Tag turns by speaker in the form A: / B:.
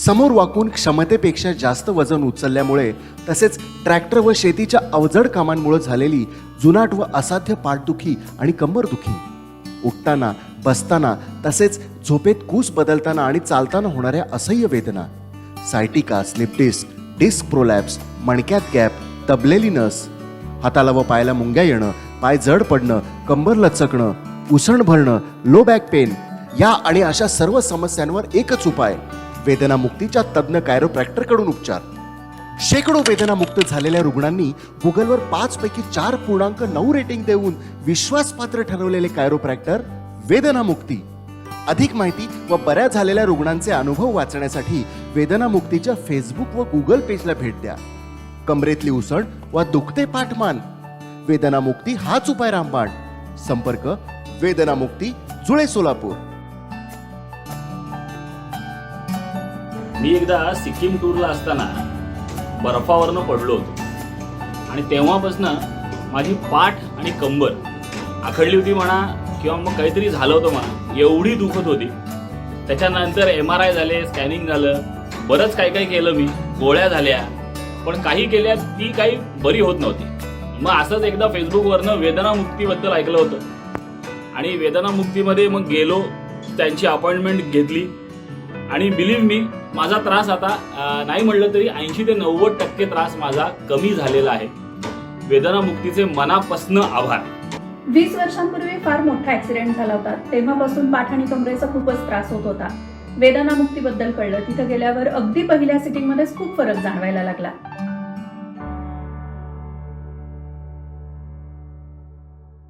A: समोर वाकून क्षमतेपेक्षा जास्त वजन उचलल्यामुळे तसेच ट्रॅक्टर व शेतीच्या अवजड कामांमुळे झालेली जुनाट व असाध्य पाठदुखी आणि कंबरदुखी, उठताना बसताना तसेच झोपेत कूस बदलताना आणि चालताना होणाऱ्या असह्य वेदना, sciatica, slip disc, disc prolapse, मणक्यात गॅप, दबलेली नस, हाताला व पायाला मुंग्या येणं, पाय जड पडणं, कंबर लचकणं, उसण भरणं, लो बॅक पेन या आणि अशा सर्व समस्यांवर एकच उपाय, वेदनामुक्तीच्या तज्ज्ञ कायरोप्रॅक्टरकडून उपचार. शेकडो वेदनामुक्त झालेल्या रुग्णांनी गुगलवर 5 पैकी 4.9 रेटिंग देऊन विश्वासपात्र ठरवलेले कायरोप्रॅक्टर वेदनामुक्ती. अधिक माहिती व बऱ्या झालेल्या रुग्णांचे अनुभव वाचण्यासाठी वेदनामुक्तीच्या फेसबुक व गुगल पेजला भेट द्या. कमरेतली उसण व दुखते पाठमान, वेदनामुक्ती हाच उपाय रामबाण. संपर्क वेदनामुक्ती, जुळे, सोलापूर.
B: मी एकदा सिक्कीम टूरला असताना बर्फावरनं पडलो होतो आणि तेव्हापासून माझी पाठ आणि कंबर आखडली होती म्हणा किंवा मग काहीतरी झालं होतं म्हणा, एवढी दुखत होती. त्याच्यानंतर MRI झाले, स्कॅनिंग झालं, बरंच काय काय केलं मी, गोळ्या झाल्या, पण काही केल्या ती काही बरी होत नव्हती. मग असंच एकदा फेसबुकवरनं वेदनामुक्तीबद्दल ऐकलं होतं आणि वेदनामुक्तीमध्ये मग गेलो, त्यांची अपॉइंटमेंट घेतली आणि बिलीव्ह मी, माझा त्रास आता नाही म्हणलं तरी 80 ते 90% त्रास माझा कमी झालेला आहे. वेदनामुक्तीचे मनापासून आभार.
C: 20 वर्षांपूर्वी फार मोठा ऍक्सिडेंट झाला होता. तेव्हापासून पाठ आणि कमरेचा खूपच त्रास होत होता. वेदनामुक्तीबद्दल कळलं. तिथं गेल्यावर अगदी पहिल्या सिटिंगमध्येच खूप फरक जाणवायला लागला.